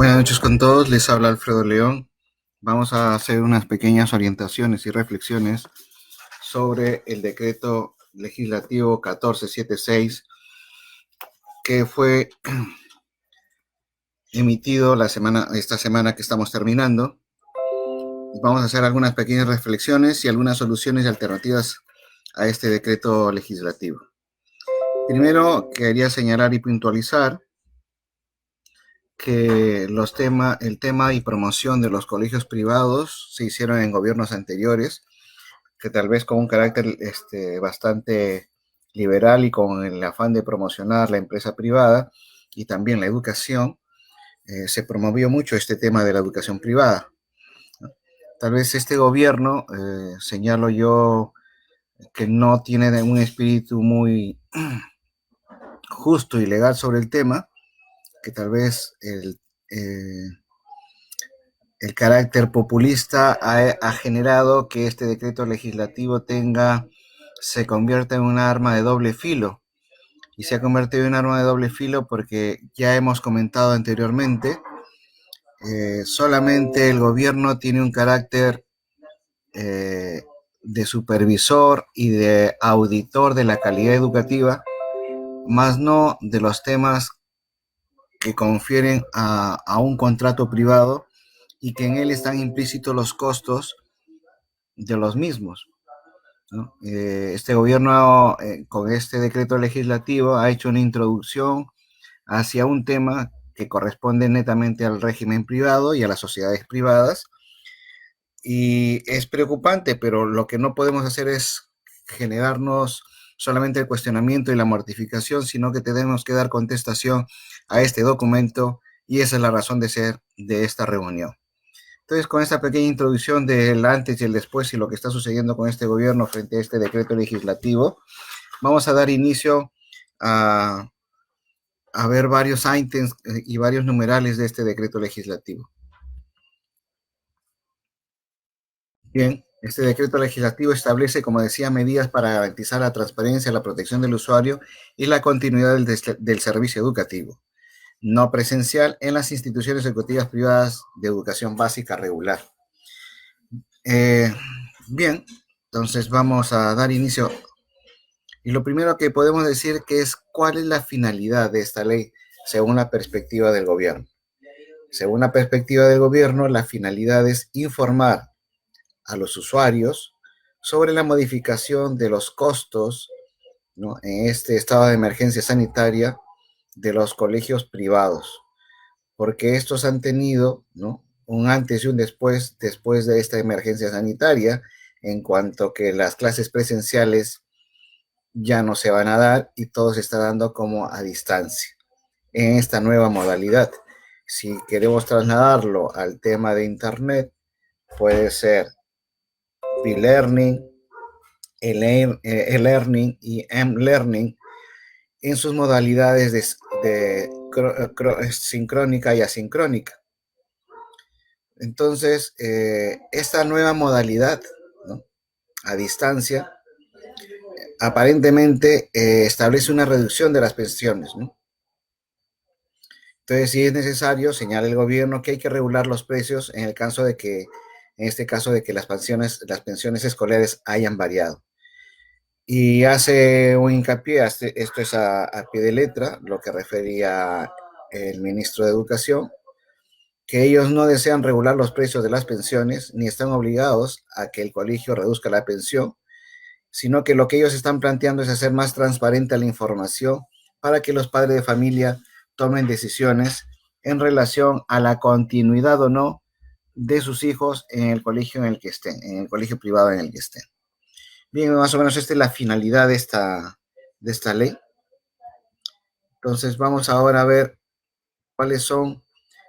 Buenas noches con todos, les habla Alfredo León. Vamos a hacer unas pequeñas orientaciones y reflexiones sobre el decreto legislativo 1476 que fue emitido esta semana que estamos terminando. Vamos a hacer algunas pequeñas reflexiones y algunas soluciones y alternativas a este decreto legislativo. Primero, quería señalar y puntualizar que el tema y promoción de los colegios privados se hicieron en gobiernos anteriores, que tal vez con un carácter bastante liberal y con el afán de promocionar la empresa privada y también la educación, se promovió mucho este tema de la educación privada. Tal vez este gobierno, señalo yo, que no tiene un espíritu muy justo y legal sobre el tema, que tal vez el carácter populista ha generado que este decreto legislativo se convierta en un arma de doble filo. Y se ha convertido en un arma de doble filo porque ya hemos comentado anteriormente, solamente el gobierno tiene un carácter de supervisor y de auditor de la calidad educativa, más no de los temas que confieren a un contrato privado y que en él están implícitos los costos de los mismos, ¿no? Este gobierno, con este decreto legislativo, ha hecho una introducción hacia un tema que corresponde netamente al régimen privado y a las sociedades privadas. Y es preocupante, pero lo que no podemos hacer es generarnos solamente el cuestionamiento y la mortificación, sino que tenemos que dar contestación a este documento y esa es la razón de ser de esta reunión. Entonces, con esta pequeña introducción del antes y el después y lo que está sucediendo con este gobierno frente a este decreto legislativo, vamos a dar inicio a, a ver varios ítems y varios numerales de este decreto legislativo. Bien, este decreto legislativo establece, como decía, medidas para garantizar la transparencia, la protección del usuario y la continuidad del servicio educativo no presencial en las instituciones educativas privadas de educación básica regular. Eh, Bien, entonces vamos a dar inicio. Y lo primero que podemos decir que es cuál es la finalidad de esta ley según la perspectiva del gobierno. Según la perspectiva del gobierno, la finalidad es informar a los usuarios sobre la modificación de los costos, ¿no?, en este estado de emergencia sanitaria de los colegios privados, porque estos han tenido, ¿no?, un antes y un después de esta emergencia sanitaria, en cuanto que las clases presenciales ya no se van a dar y todo se está dando como a distancia en esta nueva modalidad. Si queremos trasladarlo al tema de Internet, puede ser e-learning, e-learning y m-learning en sus modalidades de sincrónica y asincrónica. Entonces, esta nueva modalidad, ¿no?, a distancia, aparentemente establece una reducción de las pensiones, ¿no? Entonces, si es necesario, señala el gobierno que hay que regular los precios en el caso de que, en este caso de que las pensiones escolares hayan variado. Y hace un hincapié, esto es a pie de letra, lo que refería el ministro de Educación, que ellos no desean regular los precios de las pensiones, ni están obligados a que el colegio reduzca la pensión, sino que lo que ellos están planteando es hacer más transparente la información para que los padres de familia tomen decisiones en relación a la continuidad o no de sus hijos en el colegio en el que estén, en el colegio privado en el que estén. Bien, más o menos esta es la finalidad de esta ley. Entonces vamos ahora a ver cuáles son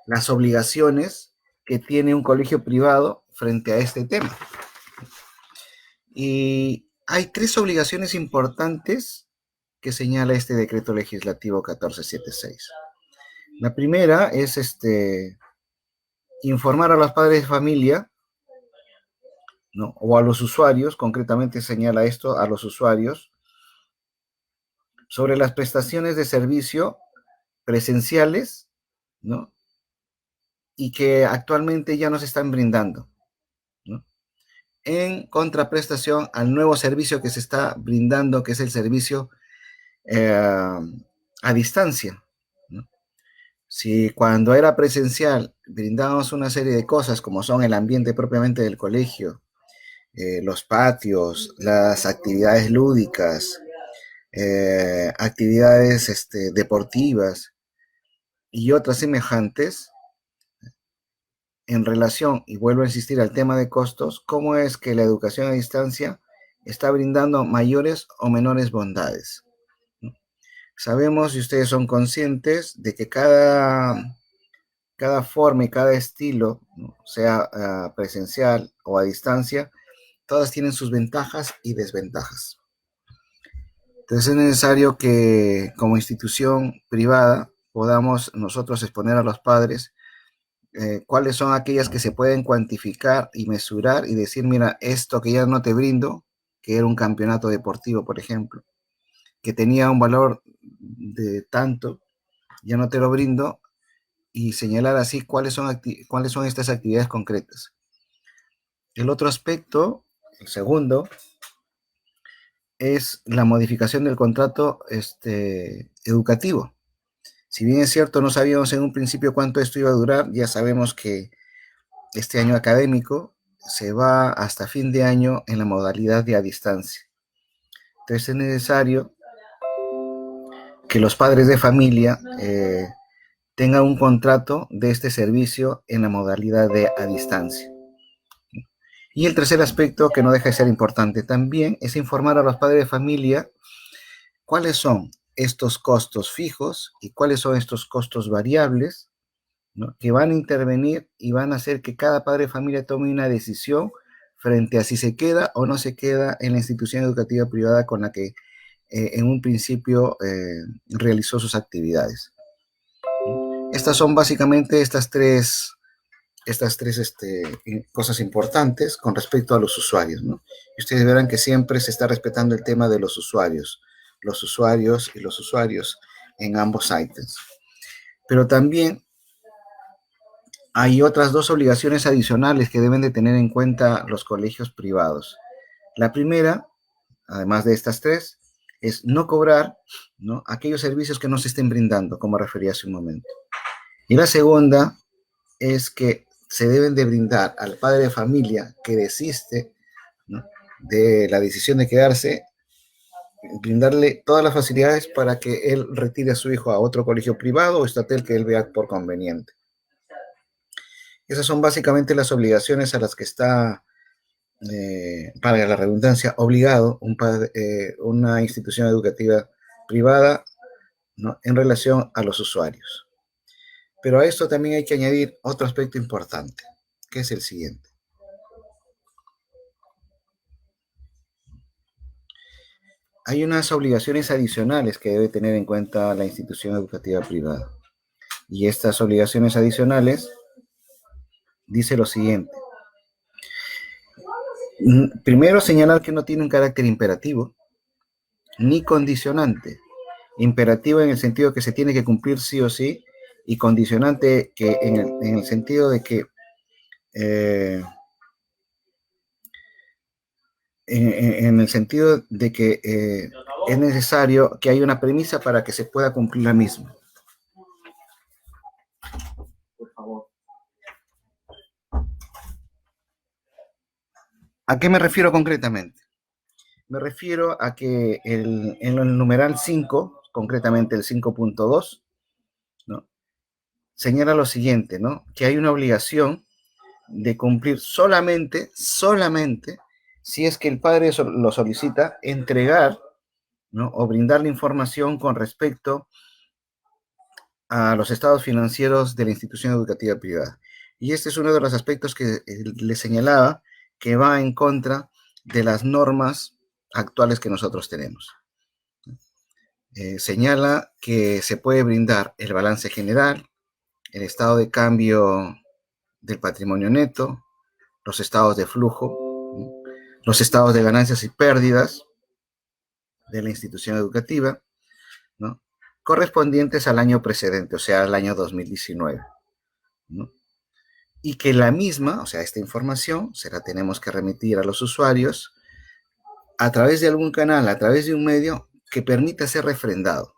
las obligaciones que tiene un colegio privado frente a este tema. Y hay tres obligaciones importantes que señala este decreto legislativo 1476. La primera es informar a los padres de familia, ¿no?, o a los usuarios, concretamente señala esto, a los usuarios, sobre las prestaciones de servicio presenciales, ¿no?, y que actualmente ya nos están brindando, ¿no? En contraprestación al nuevo servicio que se está brindando, que es el servicio a distancia, ¿no? Si cuando era presencial brindábamos una serie de cosas como son el ambiente propiamente del colegio, los patios, las actividades lúdicas, actividades deportivas y otras semejantes, en relación, y vuelvo a insistir al tema de costos, ¿cómo es que la educación a distancia está brindando mayores o menores bondades? Sabemos y ustedes son conscientes de que cada forma y cada estilo, ¿no? Sea presencial o a distancia, todas tienen sus ventajas y desventajas. Entonces es necesario que como institución privada podamos nosotros exponer a los padres cuáles son aquellas que se pueden cuantificar y mesurar y decir, mira, esto que ya no te brindo, que era un campeonato deportivo, por ejemplo, que tenía un valor de tanto, ya no te lo brindo, y señalar así cuáles son estas actividades concretas. El otro aspecto, el segundo, es la modificación del contrato educativo. Si bien es cierto, no sabíamos en un principio cuánto esto iba a durar, ya sabemos que este año académico se va hasta fin de año en la modalidad de a distancia. Entonces es necesario que los padres de familia tengan un contrato de este servicio en la modalidad de a distancia. Y el tercer aspecto, que no deja de ser importante también, es informar a los padres de familia cuáles son estos costos fijos y cuáles son estos costos variables, ¿no? Que van a intervenir y van a hacer que cada padre de familia tome una decisión frente a si se queda o no se queda en la institución educativa privada con la que en un principio realizó sus actividades. Estas son básicamente estas tres cosas importantes con respecto a los usuarios, ¿no? Y ustedes verán que siempre se está respetando el tema de los usuarios y los usuarios en ambos sites. Pero también hay otras dos obligaciones adicionales que deben de tener en cuenta los colegios privados. La primera, además de estas tres, es no cobrar, ¿no?, aquellos servicios que no se estén brindando, como refería hace un momento. Y la segunda es que se deben de brindar al padre de familia que desiste, ¿no?, de la decisión de quedarse, brindarle todas las facilidades para que él retire a su hijo a otro colegio privado o estatal que él vea por conveniente. Esas son básicamente las obligaciones a las que está, para la redundancia, obligado una institución educativa privada, ¿no?, en relación a los usuarios. Pero a esto también hay que añadir otro aspecto importante, que es el siguiente. Hay unas obligaciones adicionales que debe tener en cuenta la institución educativa privada. Y estas obligaciones adicionales dice lo siguiente. Primero, señalar que no tiene un carácter imperativo ni condicionante. Imperativo en el sentido que se tiene que cumplir sí o sí, y condicionante que en el sentido de que en el sentido de que es necesario que haya una premisa para que se pueda cumplir la misma. Por favor. ¿A qué me refiero concretamente? Me refiero a que en el numeral 5, concretamente el 5.2, ¿no?, señala lo siguiente, ¿no?, que hay una obligación de cumplir solamente, si es que el padre lo solicita, entregar, ¿no?, o brindar la información con respecto a los estados financieros de la institución educativa privada. Y este es uno de los aspectos que le señalaba que va en contra de las normas actuales que nosotros tenemos. Señala que se puede brindar el balance general, el estado de cambio del patrimonio neto, los estados de flujo, los estados de ganancias y pérdidas de la institución educativa, ¿no?, correspondientes al año precedente, o sea, al año 2019, ¿no? y que la misma, o sea, esta información, se la tenemos que remitir a los usuarios a través de algún canal, a través de un medio que permita ser refrendado,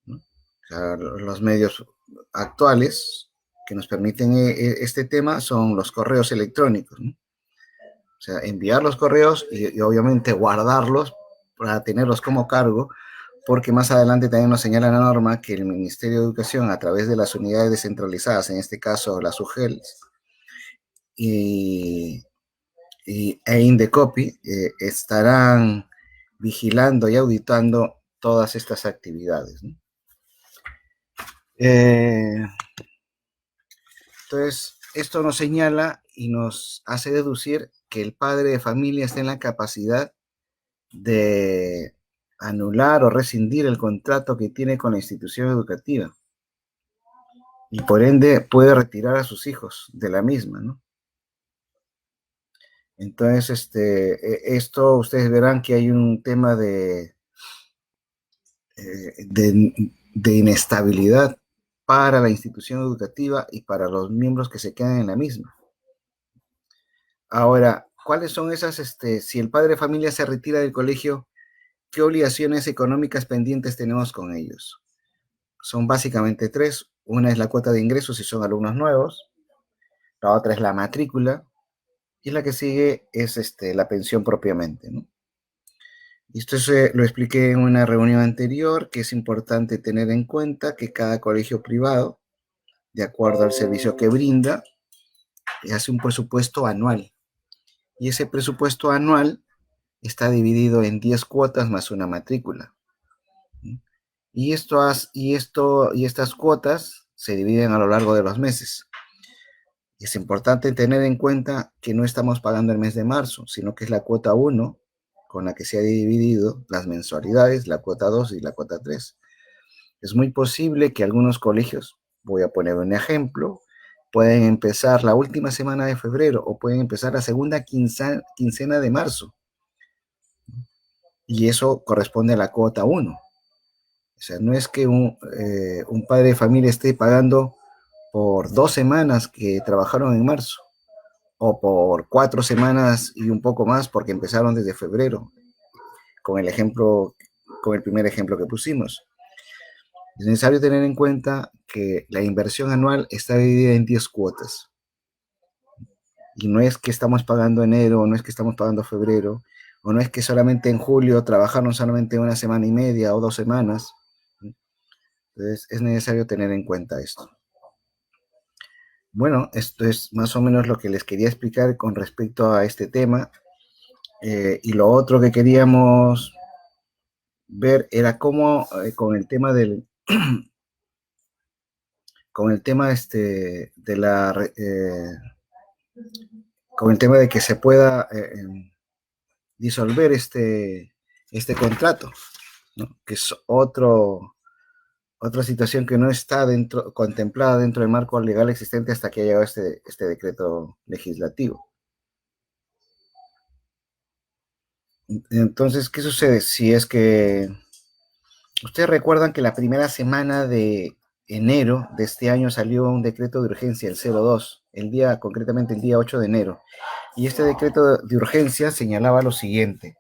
¿no? O sea, los medios actuales que nos permiten este tema son los correos electrónicos, ¿no? O sea, enviar los correos y obviamente guardarlos para tenerlos como cargo, porque más adelante también nos señala la norma que el Ministerio de Educación, a través de las unidades descentralizadas, en este caso las UGELs y, e Indecopi, estarán vigilando y auditando todas estas actividades, ¿no? Entonces, esto nos señala y nos hace deducir que el padre de familia está en la capacidad de anular o rescindir el contrato que tiene con la institución educativa y por ende puede retirar a sus hijos de la misma, ¿no? Entonces, esto ustedes verán que hay un tema de inestabilidad para la institución educativa y para los miembros que se quedan en la misma. Ahora, ¿cuáles son esas, si el padre de familia se retira del colegio, qué obligaciones económicas pendientes tenemos con ellos? Son básicamente tres. Una es la cuota de ingresos si son alumnos nuevos, la otra es la matrícula y la que sigue es la pensión propiamente, ¿no? Y esto lo expliqué en una reunión anterior, que es importante tener en cuenta que cada colegio privado, de acuerdo al servicio que brinda, hace un presupuesto anual. Y ese presupuesto anual está dividido en 10 cuotas más una matrícula. Y estas cuotas se dividen a lo largo de los meses. Es importante tener en cuenta que no estamos pagando el mes de marzo, sino que es la cuota 1 con la que se ha dividido las mensualidades, la cuota 2 y la cuota 3. Es muy posible que algunos colegios, voy a poner un ejemplo, pueden empezar la última semana de febrero o pueden empezar la segunda quincena de marzo. Y eso corresponde a la cuota 1. O sea, no es que un padre de familia esté pagando por 2 semanas que trabajaron en marzo o por 4 semanas y un poco más porque empezaron desde febrero, con el primer ejemplo que pusimos. Es necesario tener en cuenta que la inversión anual está dividida en 10 cuotas. Y no es que estamos pagando enero, no es que estamos pagando febrero, o no es que solamente en julio trabajaron solamente una semana y media o 2 semanas. Entonces es necesario tener en cuenta esto. Bueno, esto es más o menos lo que les quería explicar con respecto a este tema. Y lo otro que queríamos ver era cómo con el tema con el tema con el tema de que se pueda disolver este contrato, ¿no? Que es otra situación que no está contemplada dentro del marco legal existente hasta que haya llegado este decreto legislativo. Entonces, ¿qué sucede? Si es que ustedes recuerdan que la primera semana de enero de este año salió un decreto de urgencia, el 02, concretamente el día 8 de enero. Y este decreto de urgencia señalaba lo siguiente.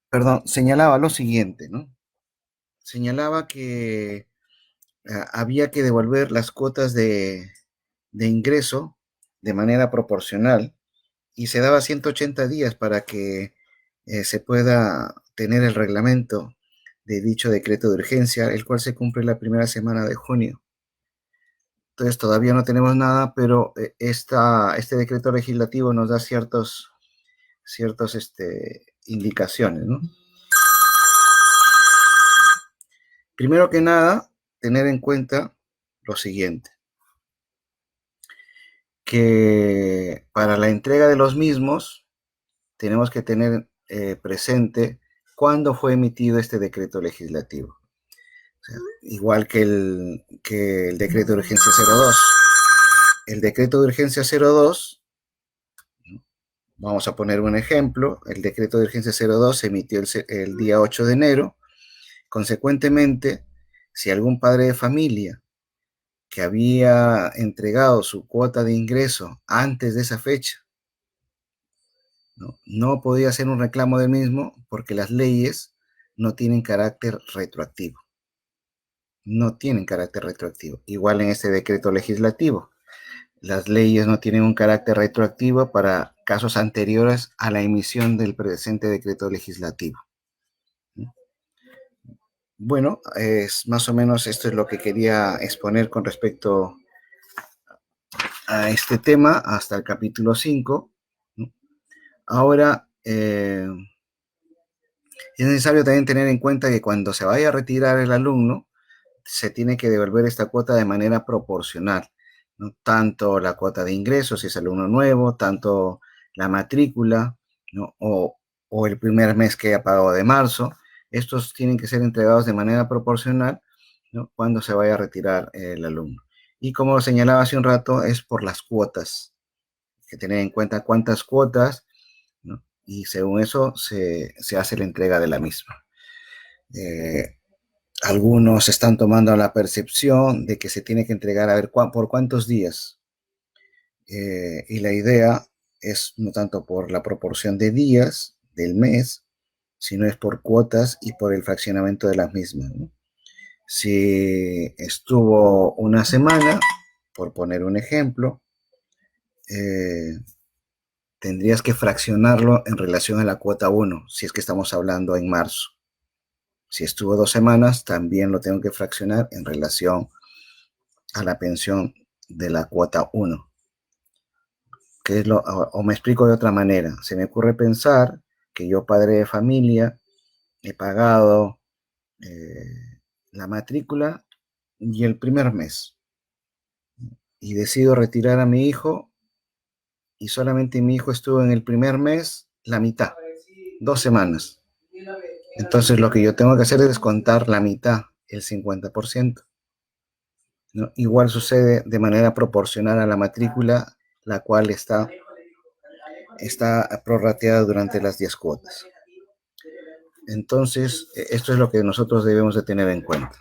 Perdón, señalaba lo siguiente, ¿no? Señalaba que había que devolver las cuotas de ingreso de manera proporcional y se daba 180 días para que se pueda tener el reglamento de dicho decreto de urgencia, el cual se cumple la primera semana de junio. Entonces todavía no tenemos nada, pero este decreto legislativo nos da ciertas indicaciones, ¿no? Primero que nada, tener en cuenta lo siguiente, que para la entrega de los mismos tenemos que tener presente cuándo fue emitido este decreto legislativo. O sea, igual que el decreto de urgencia 02. El decreto de urgencia 02, vamos a poner un ejemplo, el decreto de urgencia 02 se emitió el día 8 de enero Consecuentemente, si algún padre de familia que había entregado su cuota de ingreso antes de esa fecha, no podía hacer un reclamo del mismo porque las leyes no tienen carácter retroactivo. No tienen carácter retroactivo. Igual en este decreto legislativo. Las leyes no tienen un carácter retroactivo para casos anteriores a la emisión del presente decreto legislativo. Bueno, es más o menos esto es lo que quería exponer con respecto a este tema hasta el capítulo 5. Ahora, es necesario también tener en cuenta que cuando se vaya a retirar el alumno, se tiene que devolver esta cuota de manera proporcional, ¿no? Tanto la cuota de ingresos, si es alumno nuevo, tanto la matrícula, ¿no? O el primer mes que haya pagado de marzo. Estos tienen que ser entregados de manera proporcional, ¿no? Cuando se vaya a retirar el alumno. Y como señalaba hace un rato, es por las cuotas. Hay que tener en cuenta cuántas cuotas, ¿no? Y según eso se hace la entrega de la misma. Eh, Algunos están tomando la percepción de que se tiene que entregar a ver por cuántos días. Y la idea es no tanto por la proporción de días del mes, sino es por cuotas y por el fraccionamiento de las mismas, ¿no? Si estuvo una semana, por poner un ejemplo, eh, tendrías que fraccionarlo en relación a la cuota uno, si es que estamos hablando en marzo. Si estuvo 2 semanas, también lo tengo que fraccionar en relación a la pensión de la cuota uno. Que es o me explico de otra manera. Se me ocurre pensar que yo, padre de familia, he pagado la matrícula y el primer mes. Y decido retirar a mi hijo y solamente mi hijo estuvo en el primer mes la mitad, 2 semanas. Entonces lo que yo tengo que hacer es descontar la mitad, el 50%. ¿No? Igual sucede de manera proporcional a la matrícula, la cual está prorrateada durante las 10 cuotas. Entonces, esto es lo que nosotros debemos de tener en cuenta.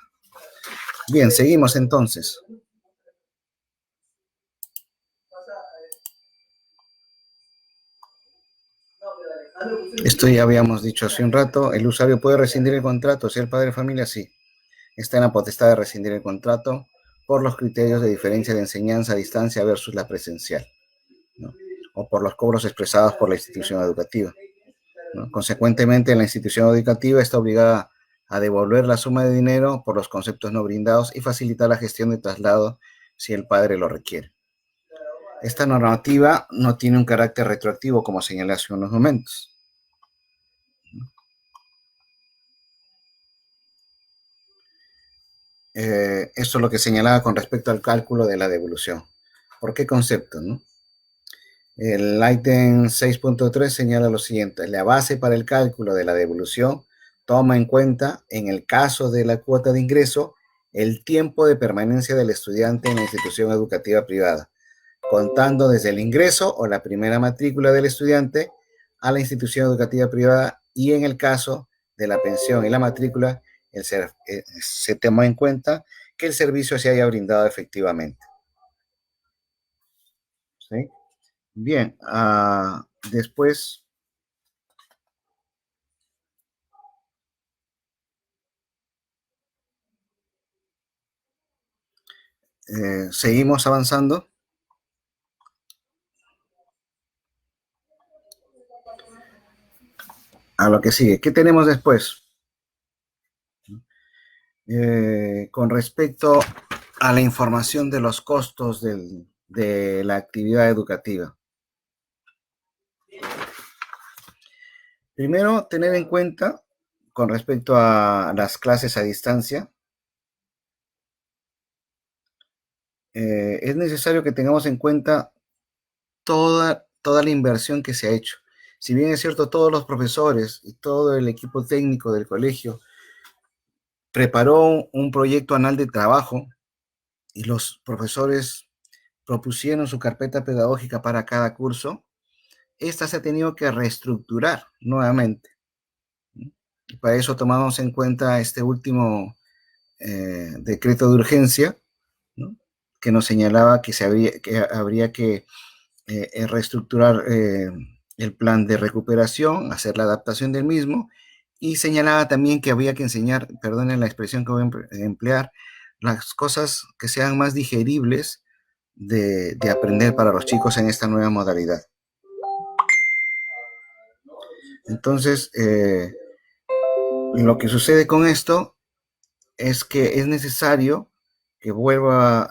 Bien, seguimos entonces. Esto ya habíamos dicho hace un rato, el usuario puede rescindir el contrato, si el padre de familia sí, está en la potestad de rescindir el contrato por los criterios de diferencia de enseñanza a distancia versus la presencial, ¿no? O por los cobros expresados por la institución educativa, ¿no? Consecuentemente, la institución educativa está obligada a devolver la suma de dinero por los conceptos no brindados y facilitar la gestión de traslado si el padre lo requiere. Esta normativa no tiene un carácter retroactivo, como señalé hace unos momentos. Esto es lo que señalaba con respecto al cálculo de la devolución. ¿Por qué concepto, no? El ítem 6.3 señala lo siguiente: la base para el cálculo de la devolución toma en cuenta, en el caso de la cuota de ingreso, el tiempo de permanencia del estudiante en la institución educativa privada, contando desde el ingreso o la primera matrícula del estudiante a la institución educativa privada, y en el caso de la pensión y la matrícula, se toma en cuenta que el servicio se haya brindado efectivamente. ¿Sí? Bien, después seguimos avanzando a lo que sigue. ¿Qué tenemos después? Con respecto a la información de los costos de la actividad educativa. Primero, tener en cuenta, con respecto a las clases a distancia, es necesario que tengamos en cuenta toda la inversión que se ha hecho. Si bien es cierto, todos los profesores y todo el equipo técnico del colegio preparó un proyecto anual de trabajo y los profesores propusieron su carpeta pedagógica para cada curso, esta se ha tenido que reestructurar nuevamente. Para eso tomamos en cuenta este último decreto de urgencia, ¿no? Que nos señalaba que habría que reestructurar el plan de recuperación, hacer la adaptación del mismo, y señalaba también que había que enseñar, perdonen la expresión que voy a emplear, las cosas que sean más digeribles de aprender para los chicos en esta nueva modalidad. Entonces, lo que sucede con esto es que es necesario que vuelva,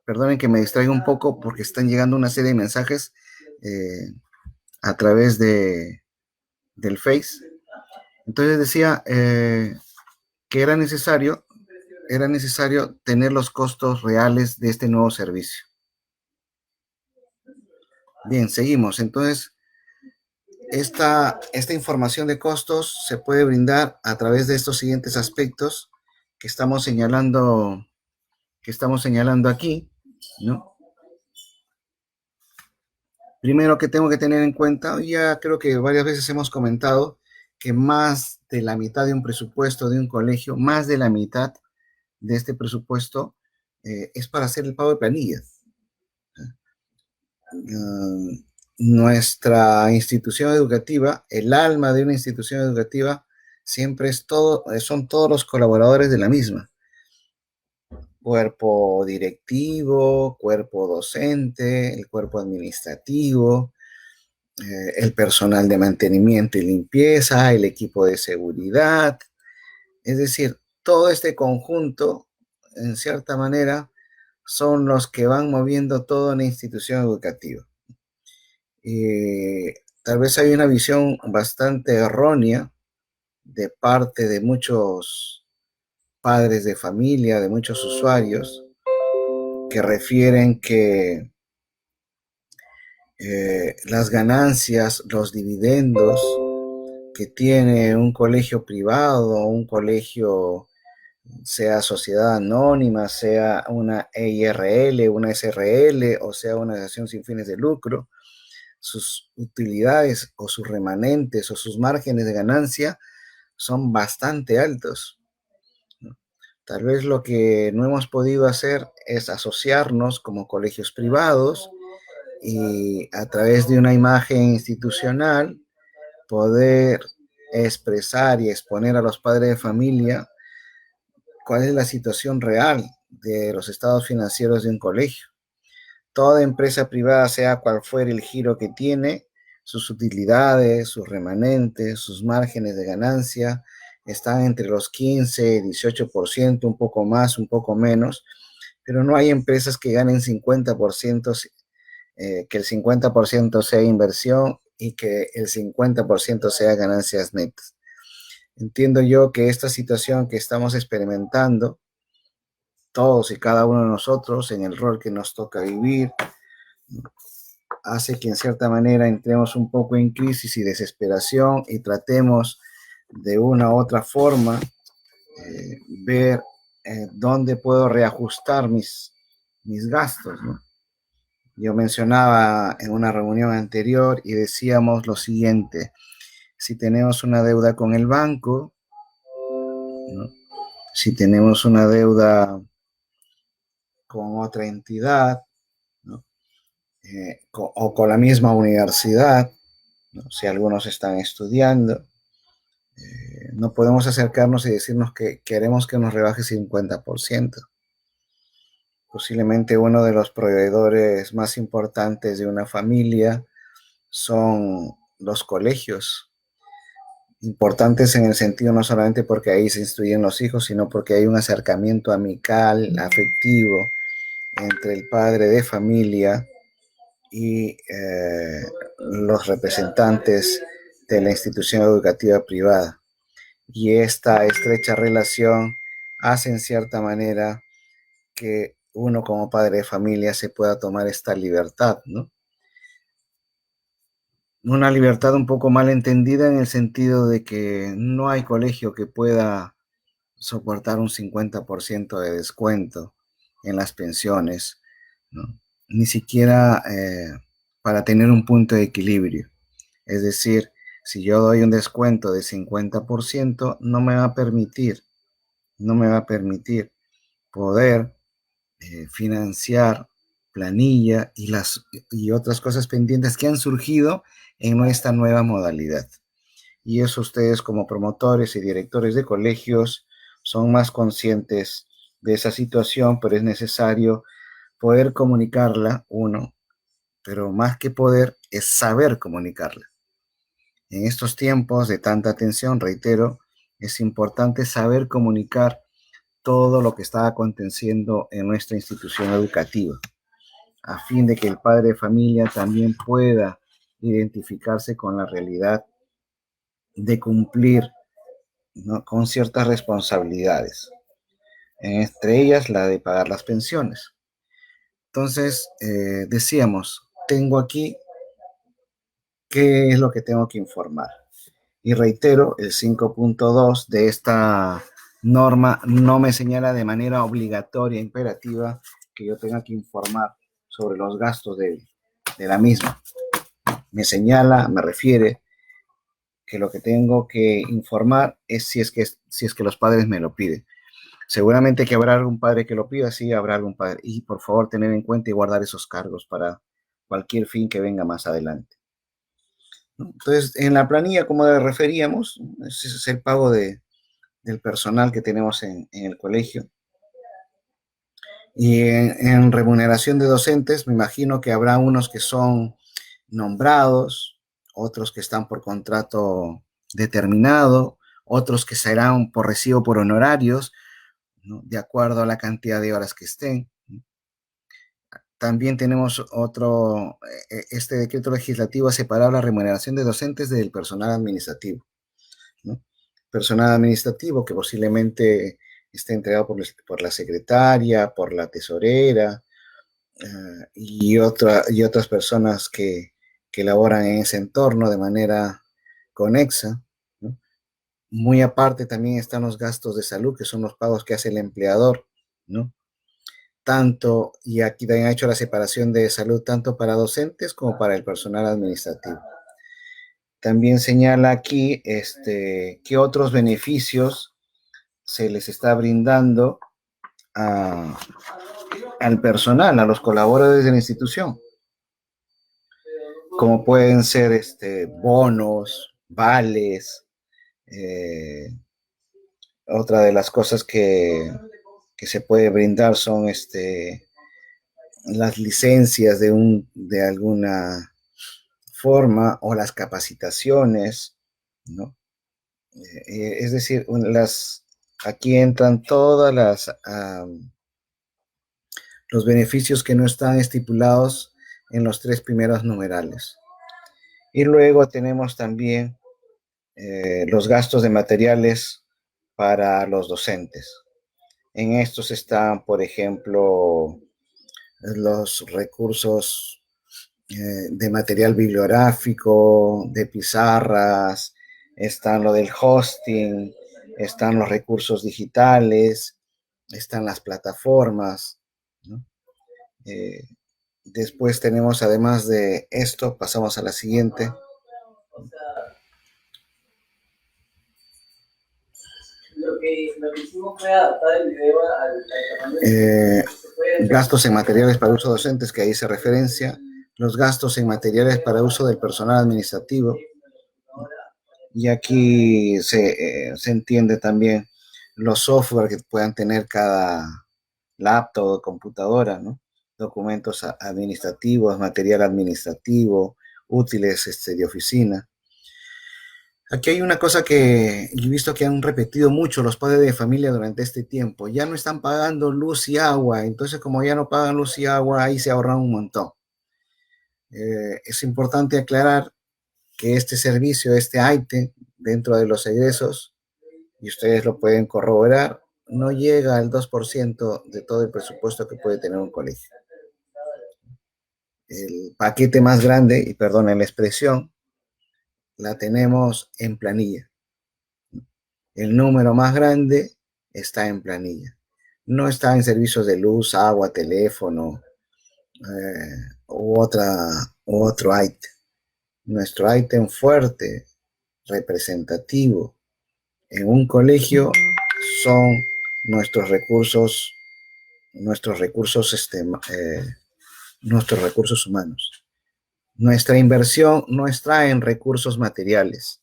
perdonen que me distraiga un poco porque están llegando una serie de mensajes a través del Face. Entonces decía que era necesario tener los costos reales de este nuevo servicio. Bien, seguimos. Entonces, esta información de costos se puede brindar a través de estos siguientes aspectos que estamos señalando aquí, ¿no? Primero que tengo que tener en cuenta, ya creo que varias veces hemos comentado que más de la mitad de un presupuesto de un colegio, más de la mitad de este presupuesto es para hacer el pago de planillas. Nuestra institución educativa, el alma de una institución educativa, siempre son todos los colaboradores de la misma. Cuerpo directivo, cuerpo docente, el cuerpo administrativo, el personal de mantenimiento y limpieza, el equipo de seguridad. Es decir, todo este conjunto, en cierta manera, son los que van moviendo toda una institución educativa. Tal vez hay una visión bastante errónea de parte de muchos padres de familia, de muchos usuarios, que refieren que las ganancias, los dividendos que tiene un colegio privado, un colegio, sea sociedad anónima, sea una EIRL, una SRL, o sea una asociación sin fines de lucro, sus utilidades o sus remanentes o sus márgenes de ganancia son bastante altos, ¿no? Tal vez lo que no hemos podido hacer es asociarnos como colegios privados y a través de una imagen institucional poder expresar y exponer a los padres de familia cuál es la situación real de los estados financieros de un colegio. Toda empresa privada, sea cual fuere el giro que tiene, sus utilidades, sus remanentes, sus márgenes de ganancia, están entre los 15, 18%, un poco más, un poco menos, pero no hay empresas que ganen 50%, que el 50% sea inversión y que el 50% sea ganancias netas. Entiendo yo que esta situación que estamos experimentando, todos y cada uno de nosotros, en el rol que nos toca vivir, hace que en cierta manera entremos un poco en crisis y desesperación y tratemos de una u otra forma ver dónde puedo reajustar mis gastos, ¿no? Yo mencionaba en una reunión anterior y decíamos lo siguiente: si tenemos una deuda con el banco, ¿no? Si tenemos una deuda con otra entidad, ¿no? O con la misma universidad, ¿no? Si algunos están estudiando, no podemos acercarnos y decirnos que queremos que nos rebaje 50%. Posiblemente uno de los proveedores más importantes de una familia son los colegios. Importantes en el sentido no solamente porque ahí se instruyen los hijos, sino porque hay un acercamiento amical, afectivo, entre el padre de familia y los representantes de la institución educativa privada. Y esta estrecha relación hace en cierta manera que uno como padre de familia se pueda tomar esta libertad, ¿no? Una libertad un poco mal entendida en el sentido de que no hay colegio que pueda soportar un 50% de descuento en las pensiones, ¿no? Ni siquiera para tener un punto de equilibrio. Es decir, Si yo doy un descuento de 50%, no me va a permitir poder financiar planilla y otras cosas pendientes que han surgido en nuestra nueva modalidad. Y eso ustedes como promotores y directores de colegios son más conscientes de esa situación, pero es necesario poder comunicarla, uno, pero más que poder es saber comunicarla. En estos tiempos de tanta atención, reitero, es importante saber comunicar todo lo que está aconteciendo en nuestra institución educativa, a fin de que el padre de familia también pueda identificarse con la realidad de cumplir, ¿no?, con ciertas responsabilidades, entre ellas la de pagar las pensiones. Entonces, decíamos, tengo aquí qué es lo que tengo que informar. Y reitero, el 5.2 de esta norma no me señala de manera obligatoria, imperativa, que yo tenga que informar sobre los gastos de la misma. Me señala, me refiere que lo que tengo que informar es si es que los padres me lo piden. Seguramente que habrá algún padre que lo pida, sí, habrá algún padre. Y por favor, tener en cuenta y guardar esos cargos para cualquier fin que venga más adelante, ¿no? Entonces, en la planilla, como le referíamos, ese es el pago del personal que tenemos en el colegio. Y en remuneración de docentes, me imagino que habrá unos que son nombrados, otros que están por contrato determinado, otros que serán por recibo por honorarios, ¿no?, de acuerdo a la cantidad de horas que estén. También tenemos este decreto legislativo ha separado la remuneración de docentes del personal administrativo, ¿no? Personal administrativo que posiblemente esté entregado por la secretaria, por la tesorera, y otras personas que laboran en ese entorno de manera conexa, ¿no? Muy aparte también están los gastos de salud, que son los pagos que hace el empleador, ¿no? Tanto, y aquí también ha hecho la separación de salud tanto para docentes como para el personal administrativo. También señala aquí qué otros beneficios se les está brindando a, al personal, a los colaboradores de la institución, como pueden ser bonos, vales. eh, Otra de las cosas que se puede brindar son las licencias de alguna forma o las capacitaciones, ¿no? Es decir, aquí entran todas los beneficios que no están estipulados en los tres primeros numerales. Y luego tenemos también los gastos de materiales para los docentes. En estos están, por ejemplo, los recursos de material bibliográfico, de pizarras, están lo del hosting, están los recursos digitales, están las plataformas, ¿no? Eh, Después tenemos, además de esto, pasamos a la siguiente. Lo que hicimos fue adaptar el video gastos en materiales para uso docentes, que ahí se referencia, los gastos en materiales para uso del personal administrativo, y aquí se entiende también los software que puedan tener cada laptop o computadora, ¿no? Documentos administrativos, material administrativo, útiles de oficina. Aquí hay una cosa que he visto que han repetido mucho los padres de familia durante este tiempo. Ya no están pagando luz y agua, entonces como ya no pagan luz y agua, ahí se ahorran un montón. Es importante aclarar que este servicio, este AITE, dentro de los egresos, y ustedes lo pueden corroborar, no llega al 2% de todo el presupuesto que puede tener un colegio. El paquete más grande, y perdonen la expresión, la tenemos en planilla. El número más grande está en planilla. No está en servicios de luz, agua, teléfono, u otro ítem. Nuestro ítem fuerte representativo en un colegio son nuestros recursos, nuestros recursos, nuestros recursos humanos. Nuestra inversión no está en recursos materiales,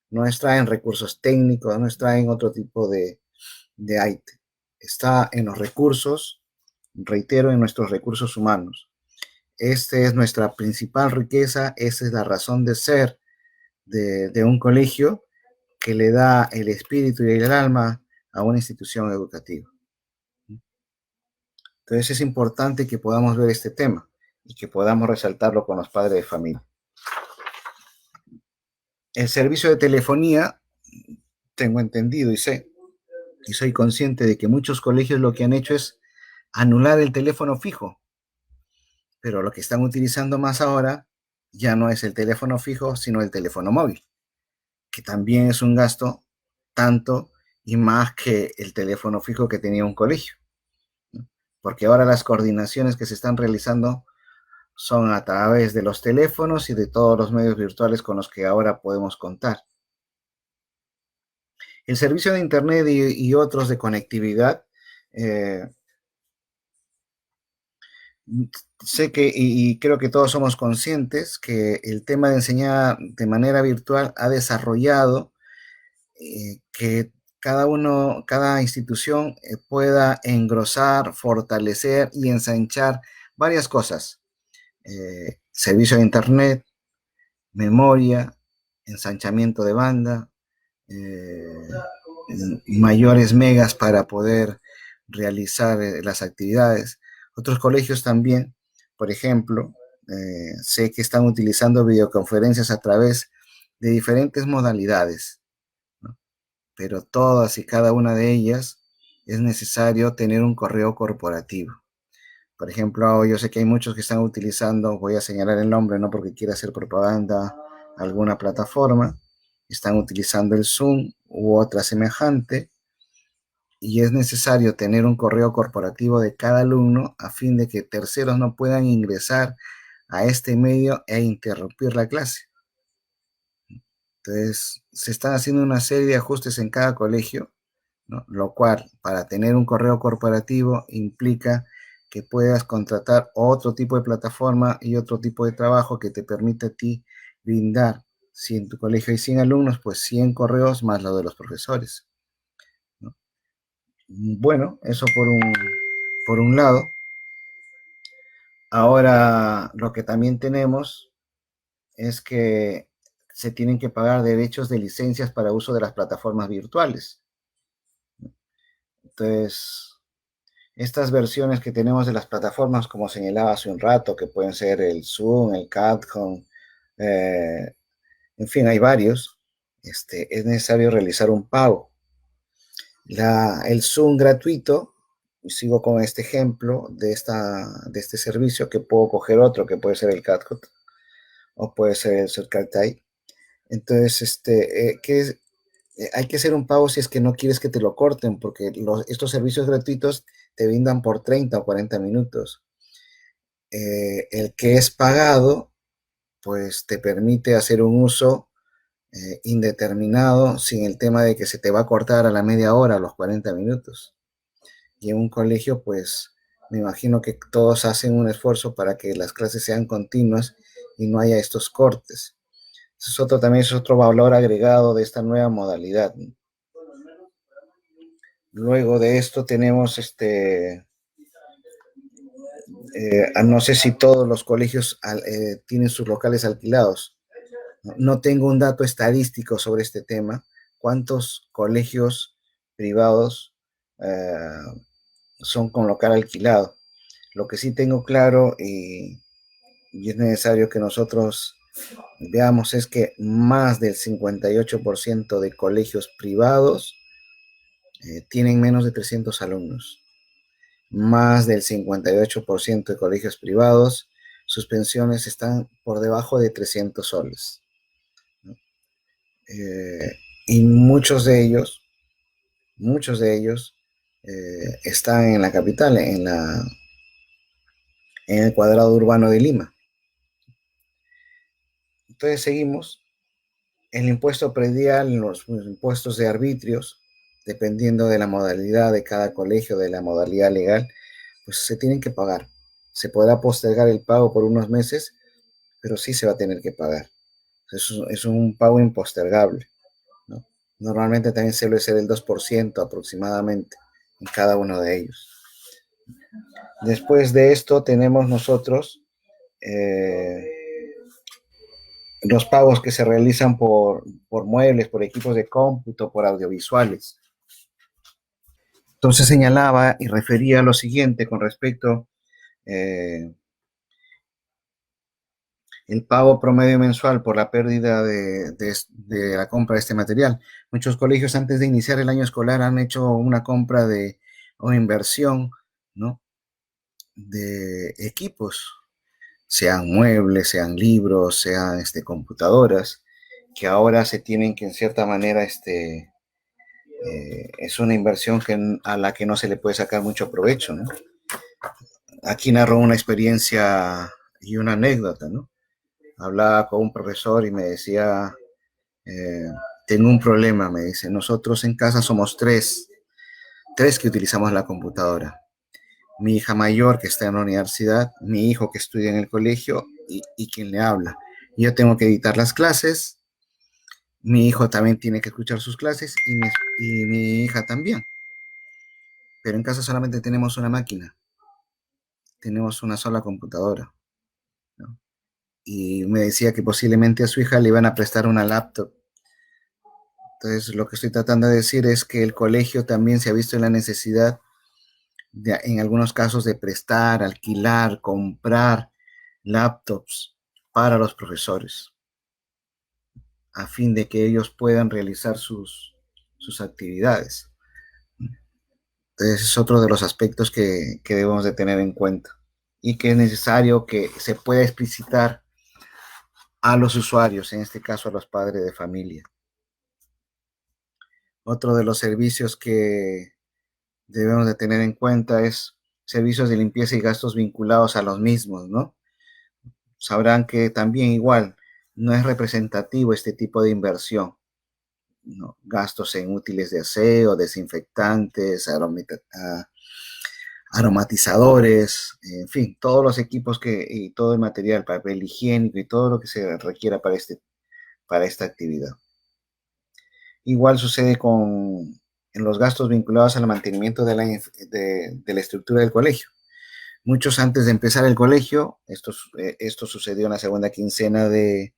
no está en recursos técnicos, no está en otro tipo de IT. Está en los recursos, reitero, en nuestros recursos humanos. Esta es nuestra principal riqueza, esa es la razón de ser de un colegio que le da el espíritu y el alma a una institución educativa. Entonces es importante que podamos ver este tema y que podamos resaltarlo con los padres de familia. El servicio de telefonía, tengo entendido y sé, y soy consciente de que muchos colegios lo que han hecho es anular el teléfono fijo, pero lo que están utilizando más ahora ya no es el teléfono fijo, sino el teléfono móvil, que también es un gasto tanto y más que el teléfono fijo que tenía un colegio, ¿no? Porque ahora las coordinaciones que se están realizando son a través de los teléfonos y de todos los medios virtuales con los que ahora podemos contar. El servicio de Internet y otros de conectividad, eh, sé que y creo que todos somos conscientes que el tema de enseñar de manera virtual ha desarrollado que cada institución pueda engrosar, fortalecer y ensanchar varias cosas. Servicio de Internet, memoria, ensanchamiento de banda, eh, mayores megas para poder realizar las actividades. Otros colegios también, por ejemplo, sé que están utilizando videoconferencias a través de diferentes modalidades, ¿no? Pero todas y cada una de ellas es necesario tener un correo corporativo. Por ejemplo, yo sé que hay muchos que están utilizando, voy a señalar el nombre, no porque quiera hacer propaganda a alguna plataforma, están utilizando el Zoom u otra semejante, y es necesario tener un correo corporativo de cada alumno a fin de que terceros no puedan ingresar a este medio e interrumpir la clase. Entonces, se están haciendo una serie de ajustes en cada colegio, ¿no? Lo cual, para tener un correo corporativo, implica que puedas contratar otro tipo de plataforma y otro tipo de trabajo que te permite a ti brindar, si en tu colegio hay 100 alumnos, pues 100 correos más lo de los profesores, ¿no? Bueno, eso por un lado. Ahora, lo que también tenemos es que se tienen que pagar derechos de licencias para uso de las plataformas virtuales. Entonces, estas versiones que tenemos de las plataformas, como señalaba hace un rato, que pueden ser el Zoom, el Cadcom, eh, en fin, hay varios, es necesario realizar un pago. El Zoom gratuito, y sigo con este ejemplo de este servicio, que puedo coger otro, que puede ser el CatCut, o puede ser el Surcartai. Entonces, hay que hacer un pago si es que no quieres que te lo corten, porque estos servicios gratuitos te brindan por 30 o 40 minutos. El que es pagado, pues te permite hacer un uso indeterminado sin el tema de que se te va a cortar a la media hora, a los 40 minutos. Y en un colegio, pues me imagino que todos hacen un esfuerzo para que las clases sean continuas y no haya estos cortes. Eso es otro, también es otro valor agregado de esta nueva modalidad. Luego de esto tenemos no sé si todos los colegios tienen sus locales alquilados. No tengo un dato estadístico sobre este tema. ¿Cuántos colegios privados son con local alquilado? Lo que sí tengo claro y es necesario que nosotros veamos es que más del 58% de colegios privados tienen menos de 300 alumnos. Más del 58% de colegios privados, sus pensiones están por debajo de 300 soles, ¿no? Y muchos de ellos están en la capital, en el cuadrado urbano de Lima. Entonces seguimos. El impuesto predial, los impuestos de arbitrios, dependiendo de la modalidad de cada colegio, de la modalidad legal, pues se tienen que pagar. Se podrá postergar el pago por unos meses, pero sí se va a tener que pagar. Es un pago impostergable, ¿no? Normalmente también suele ser el 2% aproximadamente en cada uno de ellos. Después de esto tenemos nosotros eh, los pagos que se realizan por muebles, por equipos de cómputo, por audiovisuales. Entonces señalaba y refería lo siguiente con respecto eh, el pago promedio mensual por la pérdida de la compra de este material. Muchos colegios antes de iniciar el año escolar han hecho una compra o inversión, ¿no? De equipos, sean muebles, sean libros, sean computadoras, que ahora se tienen que en cierta manera, es una inversión a la que no se le puede sacar mucho provecho, ¿no? Aquí narro una experiencia y una anécdota, ¿no? Hablaba con un profesor y me decía, eh, tengo un problema, me dice, nosotros en casa somos tres que utilizamos la computadora. Mi hija mayor que está en la universidad, mi hijo que estudia en el colegio y quien le habla. Yo tengo que editar las clases, mi hijo también tiene que escuchar sus clases y mi hija también. Pero en casa solamente tenemos una máquina, tenemos una sola computadora, ¿no? Y me decía que posiblemente a su hija le iban a prestar una laptop. Entonces, lo que estoy tratando de decir es que el colegio también se ha visto en la necesidad, en algunos casos, de prestar, alquilar, comprar laptops para los profesores, a fin de que ellos puedan realizar sus actividades. Entonces, es otro de los aspectos que debemos de tener en cuenta y que es necesario que se pueda explicitar a los usuarios, en este caso a los padres de familia. Otro de los servicios que debemos de tener en cuenta es servicios de limpieza y gastos vinculados a los mismos, ¿no? Sabrán que también igual no es representativo este tipo de inversión, ¿no? Gastos en útiles de aseo, desinfectantes, aromatizadores, en fin, todos los equipos y todo el material, papel higiénico y todo lo que se requiera para esta actividad. Igual sucede en los gastos vinculados al mantenimiento de la estructura del colegio. Muchos antes de empezar el colegio, esto sucedió en la segunda quincena de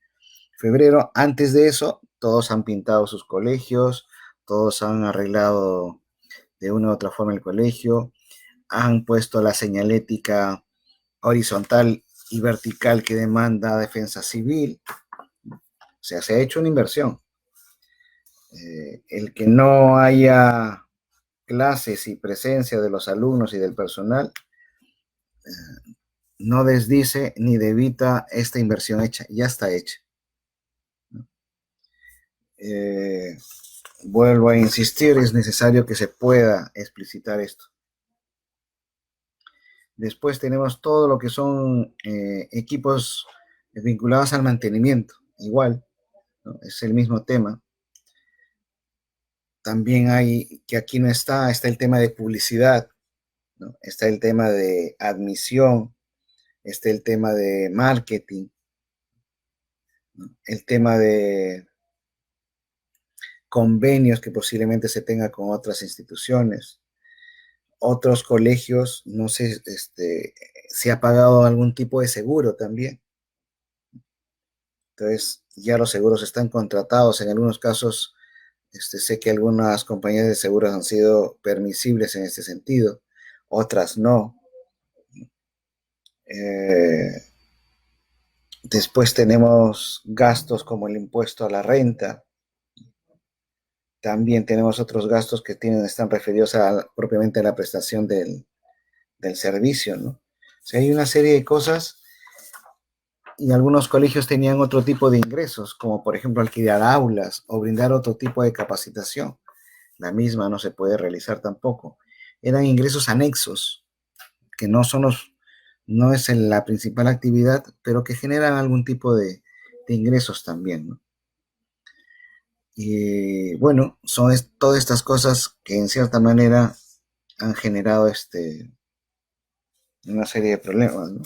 febrero, antes de eso, todos han pintado sus colegios, todos han arreglado de una u otra forma el colegio, han puesto la señalética horizontal y vertical que demanda defensa civil, o sea, se ha hecho una inversión. El que no haya clases y presencia de los alumnos y del personal no desdice ni debita esta inversión hecha, ya está hecha. Eh, Vuelvo a insistir, es necesario que se pueda explicitar esto. Después tenemos todo lo que son equipos vinculados al mantenimiento, igual, ¿no? Es el mismo tema. También hay, que aquí no está el tema de publicidad, ¿no? Está el tema de admisión, está el tema de marketing, ¿no? El tema de convenios que posiblemente se tenga con otras instituciones, otros colegios, no sé, si ha pagado algún tipo de seguro también. Entonces, ya los seguros están contratados. En algunos casos, sé que algunas compañías de seguros han sido permisibles en este sentido, otras no. Eh, Después tenemos gastos como el impuesto a la renta. También tenemos otros gastos que están referidos propiamente a la prestación del servicio, ¿no? O sea, hay una serie de cosas y algunos colegios tenían otro tipo de ingresos, como por ejemplo alquilar aulas o brindar otro tipo de capacitación. La misma no se puede realizar tampoco. Eran ingresos anexos, que no es la principal actividad, pero que generan algún tipo de ingresos también, ¿no? Y bueno, son todas estas cosas que en cierta manera han generado una serie de problemas, ¿no?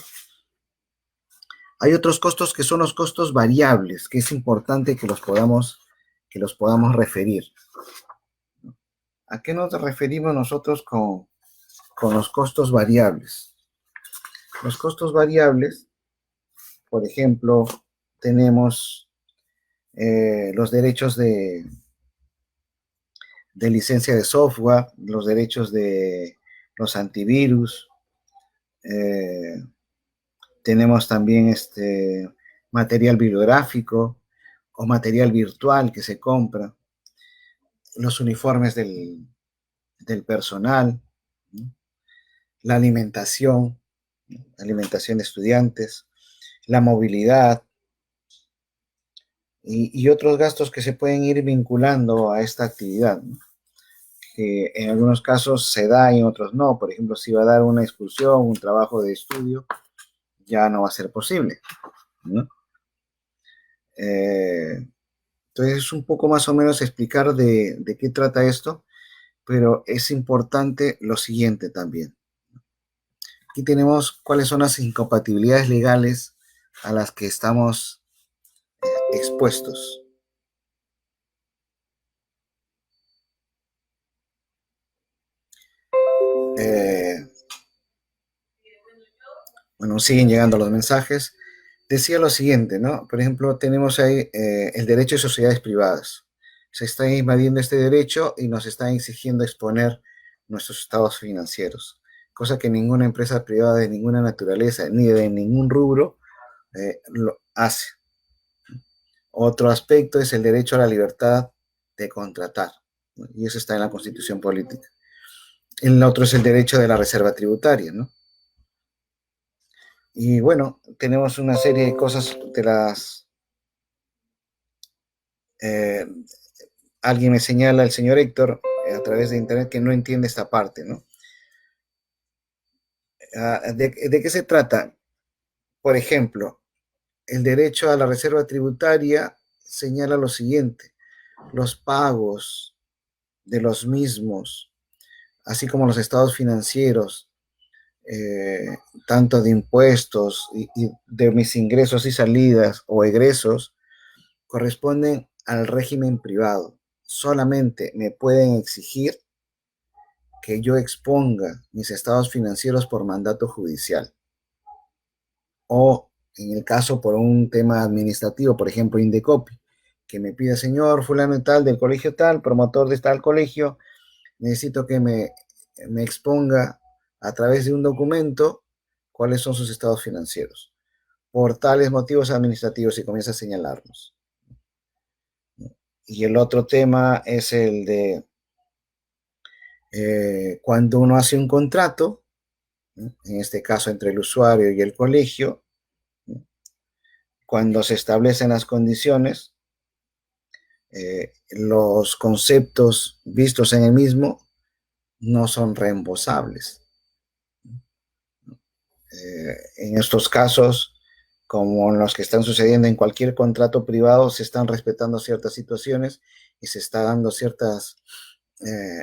Hay otros costos que son los costos variables, que es importante que los podamos referir. ¿A qué nos referimos nosotros con los costos variables? Los costos variables, por ejemplo, tenemos los derechos de licencia de software, los derechos de los antivirus, eh, tenemos también material bibliográfico o material virtual que se compra, los uniformes del personal, ¿no? La alimentación, ¿no? Alimentación de estudiantes, la movilidad y otros gastos que se pueden ir vinculando a esta actividad, ¿no? Que en algunos casos se da y en otros no. Por ejemplo, si va a dar una excursión, un trabajo de estudio, ya no va a ser posible, ¿no? Eh, entonces es un poco más o menos explicar de qué trata esto, pero es importante lo siguiente también. Aquí tenemos cuáles son las incompatibilidades legales a las que estamos expuestos. Eh, bueno, siguen llegando los mensajes. Decía lo siguiente, ¿no? Por ejemplo, tenemos ahí el derecho de sociedades privadas. Se está invadiendo este derecho y nos están exigiendo exponer nuestros estados financieros, cosa que ninguna empresa privada de ninguna naturaleza ni de ningún rubro lo hace. Otro aspecto es el derecho a la libertad de contratar, ¿no? Y eso está en la Constitución política. El otro es el derecho de la reserva tributaria, ¿no? Y bueno, tenemos una serie de cosas de las... Eh, alguien me señala, el señor Héctor, a través de internet, que no entiende esta parte, ¿no? ¿De qué se trata? Por ejemplo, el derecho a la reserva tributaria señala lo siguiente: los pagos de los mismos, así como los estados financieros, eh, tanto de impuestos y de mis ingresos y salidas o egresos, corresponden al régimen privado. Solamente me pueden exigir que yo exponga mis estados financieros por mandato judicial o, en el caso, por un tema administrativo, por ejemplo, Indecopi, que me pide: señor fulano y tal del colegio tal, promotor de tal colegio, necesito que me exponga a través de un documento cuáles son sus estados financieros por tales motivos administrativos, y comienza a señalarlos. Y el otro tema es el de cuando uno hace un contrato, ¿no? En este caso entre el usuario y el colegio, ¿no? Cuando se establecen las condiciones, los conceptos vistos en el mismo no son reembolsables. En estos casos, como en los que están sucediendo en cualquier contrato privado, se están respetando ciertas situaciones y se está dando ciertas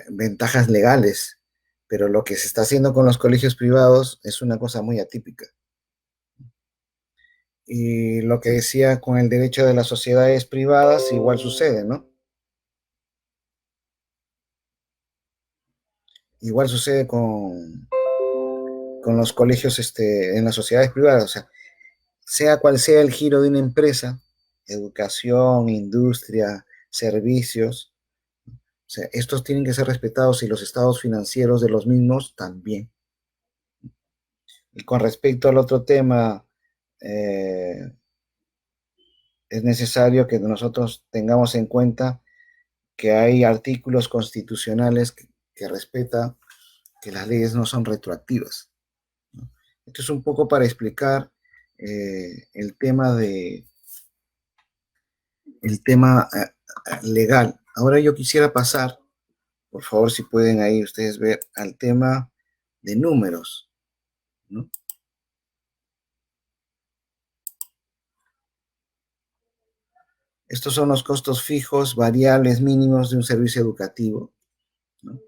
ventajas legales, pero lo que se está haciendo con los colegios privados es una cosa muy atípica. Y lo que decía con el derecho de las sociedades privadas, igual sucede, ¿no? Igual sucede con los colegios en las sociedades privadas. O sea cual sea el giro de una empresa, educación, industria, servicios, o sea, estos tienen que ser respetados y los estados financieros de los mismos también. Y con respecto al otro tema, eh, es necesario que nosotros tengamos en cuenta que hay artículos constitucionales que respeta que las leyes no son retroactivas, ¿no? Esto es un poco para explicar el tema legal. Ahora yo quisiera pasar, por favor, si pueden ahí ustedes ver, al tema de números, ¿no? Estos son los costos fijos, variables, mínimos de un servicio educativo, ¿no?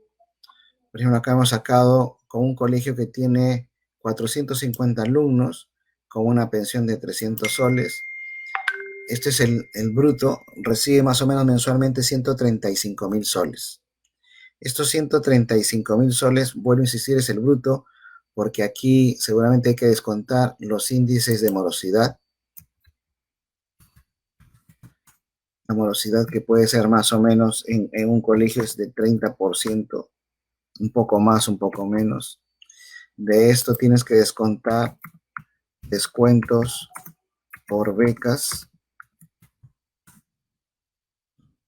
Por ejemplo, acá hemos sacado con un colegio que tiene 450 alumnos, con una pensión de 300 soles. Este es el bruto, recibe más o menos mensualmente 135.000 soles. Estos 135.000 soles, vuelvo a insistir, es el bruto, porque aquí seguramente hay que descontar los índices de morosidad. La morosidad que puede ser más o menos en un colegio es de 30%, un poco más, un poco menos. De esto tienes que descontar descuentos por becas,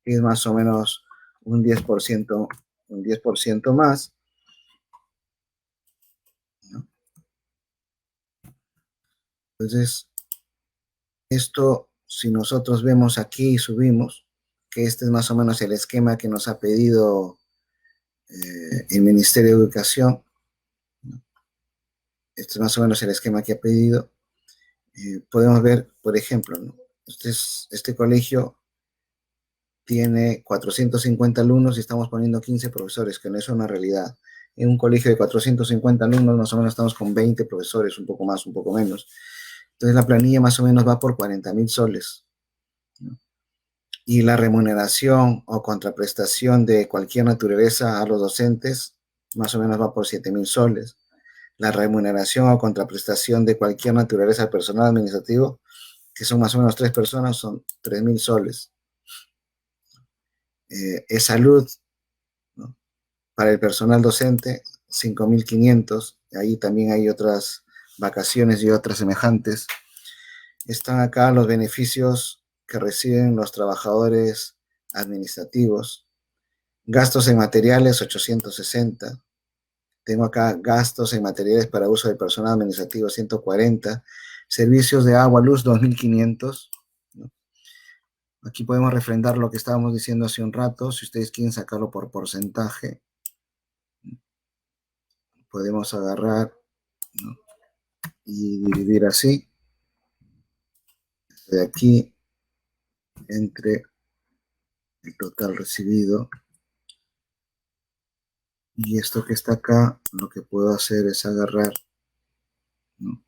que es más o menos un 10%, un 10% más, ¿no? Entonces, esto, si nosotros vemos aquí y subimos, que este es más o menos el esquema que nos ha pedido el Ministerio de Educación, ¿no? Este es más o menos el esquema que ha pedido. Podemos ver, por ejemplo, ¿no? Este colegio tiene 450 alumnos y estamos poniendo 15 profesores, que no es una realidad. En un colegio de 450 alumnos, más o menos estamos con 20 profesores, un poco más, un poco menos. Entonces la planilla más o menos va por 40.000 soles, ¿no? Y la remuneración o contraprestación de cualquier naturaleza a los docentes más o menos va por 7.000 soles. La remuneración o contraprestación de cualquier naturaleza al personal administrativo, que son más o menos 3 personas, son 3.000 soles. Es salud, ¿no? Para el personal docente, 5.500. Ahí también hay otras vacaciones y otras semejantes. Están acá los beneficios que reciben los trabajadores administrativos. Gastos en materiales, 860. Tengo acá gastos en materiales para uso del personal administrativo, 140. Servicios de agua, luz, 2.500, ¿no? Aquí podemos refrendar lo que estábamos diciendo hace un rato. Si ustedes quieren sacarlo por porcentaje, podemos agarrar, ¿no? Y dividir así, de aquí, entre el total recibido. Y esto que está acá, lo que puedo hacer es agarrar, ¿no?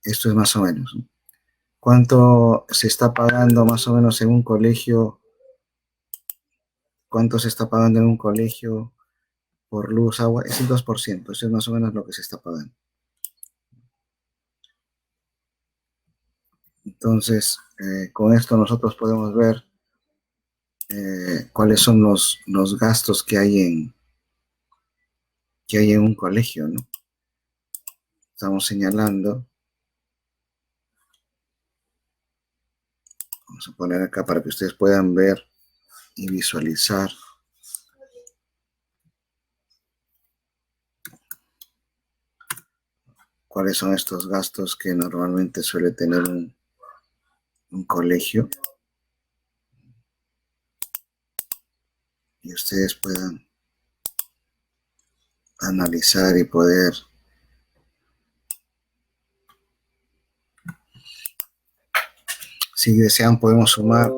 Esto es más o menos, ¿no? ¿Cuánto se está pagando más o menos en un colegio? ¿Cuánto se está pagando en un colegio por luz, agua? Es el 2%, eso es más o menos lo que se está pagando. Entonces, con esto nosotros podemos ver cuáles son los gastos que hay en un colegio, ¿no? Estamos señalando, vamos a poner acá para que ustedes puedan ver y visualizar cuáles son estos gastos que normalmente suele tener un colegio, y ustedes puedan analizar y poder, si desean, podemos sumar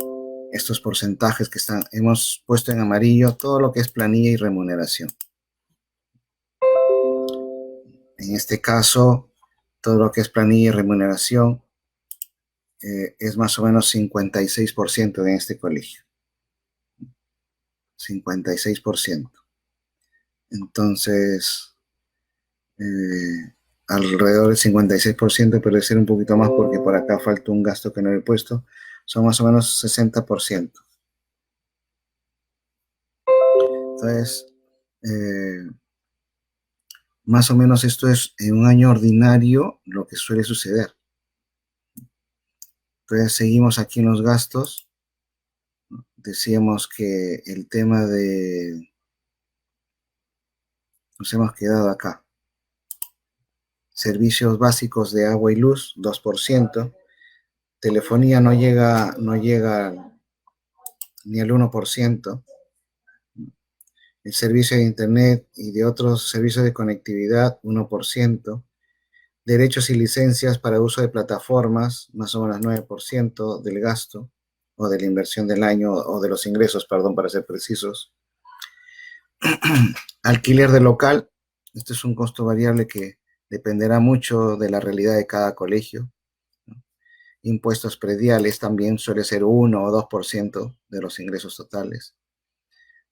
estos porcentajes que hemos puesto en amarillo, todo lo que es planilla y remuneración. En este caso, todo lo que es planilla y remuneración es más o menos 56% en este colegio. 56%. Entonces, alrededor del 56%, pero debe ser un poquito más porque por acá falta un gasto que no he puesto, son más o menos 60%. Entonces, más o menos esto es en un año ordinario lo que suele suceder. Entonces, seguimos aquí en los gastos. Decíamos que el tema de... Nos hemos quedado acá. Servicios básicos de agua y luz, 2%. Telefonía no llega ni al 1%. El servicio de internet y de otros servicios de conectividad, 1%. Derechos y licencias para uso de plataformas, más o menos 9% del gasto o de la inversión del año o de los ingresos, perdón, para ser precisos. Alquiler de local, este es un costo variable que dependerá mucho de la realidad de cada colegio. Impuestos prediales también suele ser 1 o 2% de los ingresos totales.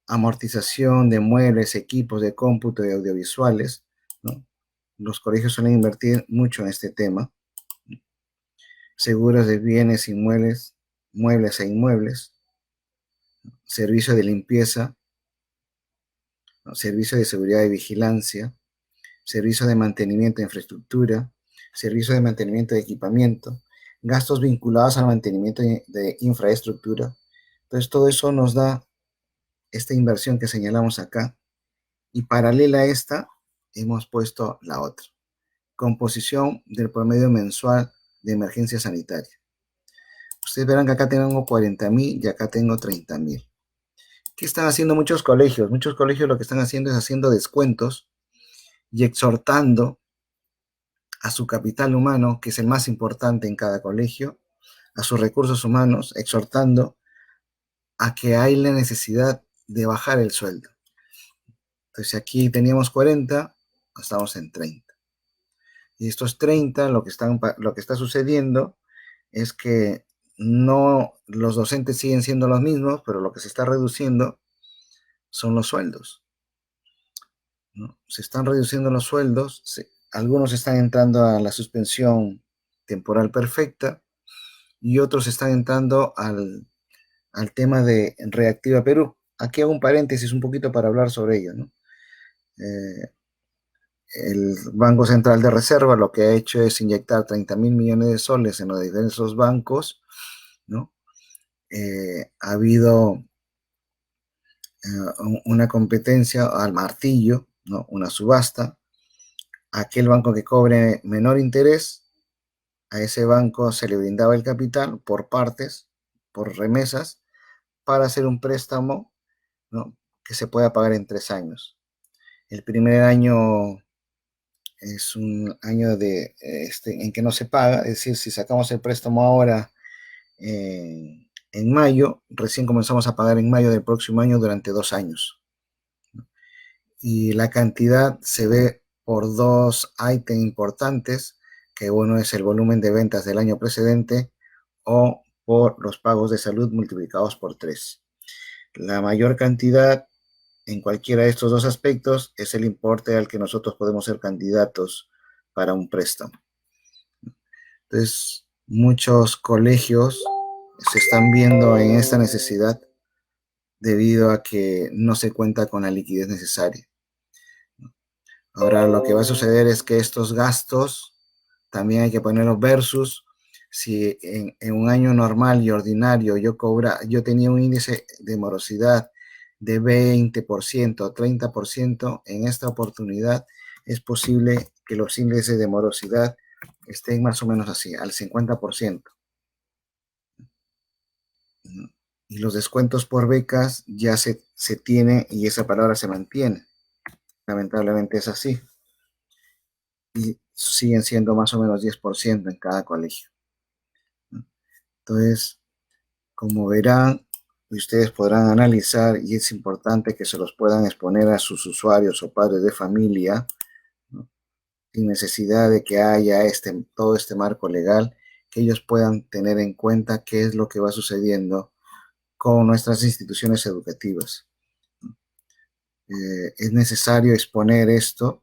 Amortización de muebles, equipos de cómputo y audiovisuales, ¿no? Los colegios suelen invertir mucho en este tema. Seguros de bienes inmuebles, muebles e inmuebles, servicio de limpieza, ¿no? Servicio de seguridad y vigilancia, servicio de mantenimiento de infraestructura, servicio de mantenimiento de equipamiento, gastos vinculados al mantenimiento de infraestructura. Entonces, todo eso nos da esta inversión que señalamos acá, y paralela a esta hemos puesto la otra. Composición del promedio mensual de emergencia sanitaria. Ustedes verán que acá tengo 40.000 y acá tengo 30.000. ¿Qué están haciendo muchos colegios? Muchos colegios lo que están haciendo es haciendo descuentos y exhortando a su capital humano, que es el más importante en cada colegio, a sus recursos humanos, exhortando a que hay la necesidad de bajar el sueldo. Entonces, aquí teníamos 40, estamos en 30. Y estos 30, lo que está sucediendo es que no, los docentes siguen siendo los mismos, pero lo que se está reduciendo son los sueldos, ¿no? Se están reduciendo los sueldos, algunos están entrando a la suspensión temporal perfecta y otros están entrando al tema de Reactiva Perú. Aquí hago un paréntesis un poquito para hablar sobre ello, ¿no? El Banco Central de Reserva lo que ha hecho es inyectar 30.000 millones de soles en los diversos bancos, ¿no? Ha habido una competencia al martillo, ¿no? Una subasta. Aquel banco que cobre menor interés, a ese banco se le brindaba el capital por partes, por remesas, para hacer un préstamo, ¿no? Que se pueda pagar en 3 años. El primer año es un año en que no se paga, es decir, si sacamos el préstamo ahora en mayo, recién comenzamos a pagar en mayo del próximo año durante 2 años. Y la cantidad se ve por dos ítems importantes, que uno es el volumen de ventas del año precedente o por los pagos de salud multiplicados por 3. La mayor cantidad en cualquiera de estos dos aspectos es el importe al que nosotros podemos ser candidatos para un préstamo. Entonces, muchos colegios se están viendo en esta necesidad debido a que no se cuenta con la liquidez necesaria. Ahora, lo que va a suceder es que estos gastos también hay que ponerlos versus si en un año normal y ordinario yo tenía un índice de morosidad de 20% o 30%, en esta oportunidad es posible que los índices de morosidad estén más o menos así, al 50%. Y los descuentos por becas ya se tienen y esa palabra se mantiene. Lamentablemente es así. Y siguen siendo más o menos 10% en cada colegio. Entonces, como verán, ustedes podrán analizar y es importante que se los puedan exponer a sus usuarios o padres de familia, ¿no? Sin necesidad de que haya todo este marco legal, que ellos puedan tener en cuenta qué es lo que va sucediendo con nuestras instituciones educativas. Es necesario exponer esto,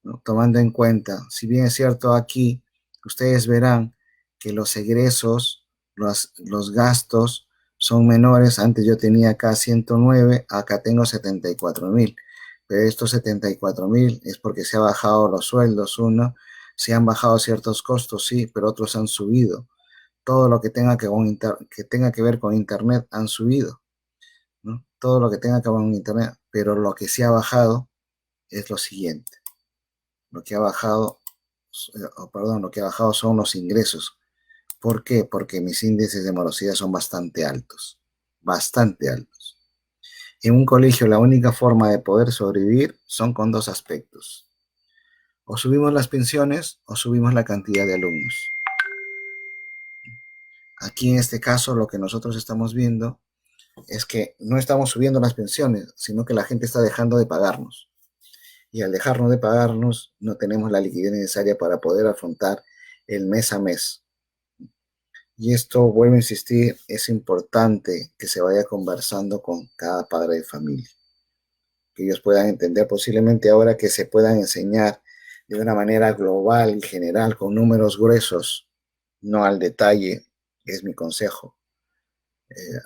¿no? Tomando en cuenta, si bien es cierto aquí, ustedes verán que los egresos, los gastos son menores. Antes yo tenía acá 109, acá tengo 74.000, pero estos 74.000 es porque se han bajado los sueldos, se han bajado ciertos costos, sí, pero otros han subido. Todo lo que tenga que ver con Internet han subido, ¿no? Todo lo que tenga que ver con Internet, pero lo que se ha bajado es lo siguiente. Lo que ha bajado son los ingresos. ¿Por qué? Porque mis índices de morosidad son bastante altos, bastante altos. En un colegio la única forma de poder sobrevivir son con dos aspectos. O subimos las pensiones o subimos la cantidad de alumnos. Aquí en este caso lo que nosotros estamos viendo es que no estamos subiendo las pensiones, sino que la gente está dejando de pagarnos. Y al dejarnos de pagarnos, no tenemos la liquidez necesaria para poder afrontar el mes a mes. Y esto, vuelvo a insistir, es importante que se vaya conversando con cada padre de familia, que ellos puedan entender posiblemente ahora que se puedan enseñar de una manera global y general, con números gruesos, no al detalle, es mi consejo.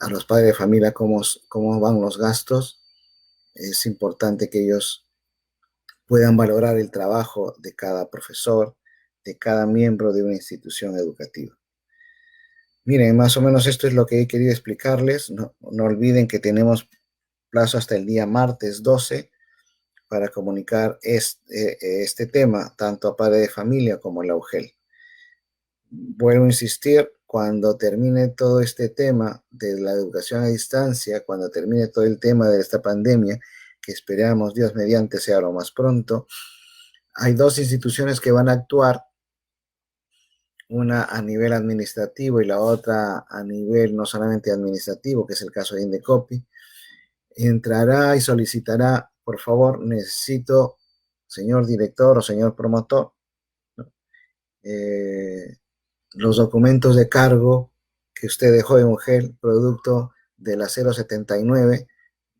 A los padres de familia cómo van los gastos, es importante que ellos puedan valorar el trabajo de cada profesor, de cada miembro de una institución educativa. Miren, más o menos esto es lo que he querido explicarles. No olviden que tenemos plazo hasta el día martes 12 para comunicar este tema, tanto a padre de familia como a la UGEL. Vuelvo a insistir, cuando termine todo este tema de la educación a distancia, cuando termine todo el tema de esta pandemia, que esperamos Dios mediante sea lo más pronto, hay dos instituciones que van a actuar, una a nivel administrativo y la otra a nivel no solamente administrativo, que es el caso de Indecopi. Entrará y solicitará, por favor, necesito, señor director o señor promotor, los documentos de cargo que usted dejó en UGEL, producto de la 079,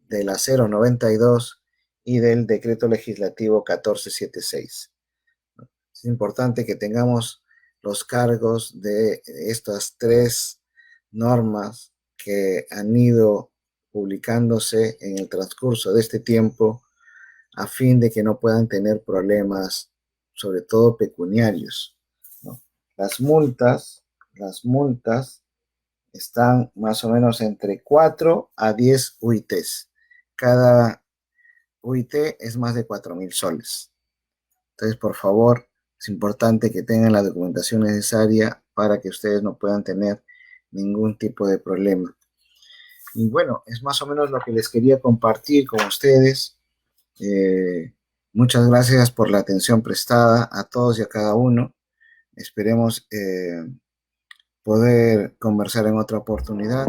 de la 092 y del decreto legislativo 1476. Es importante que tengamos los cargos de estas tres normas que han ido publicándose en el transcurso de este tiempo a fin de que no puedan tener problemas, sobre todo pecuniarios, ¿no? Las multas están más o menos entre 4 a 10 UITs. Cada UIT es más de 4.000 soles. Entonces, por favor, es importante que tengan la documentación necesaria para que ustedes no puedan tener ningún tipo de problema. Y bueno, es más o menos lo que les quería compartir con ustedes. Muchas gracias por la atención prestada a todos y a cada uno. Esperemos poder conversar en otra oportunidad.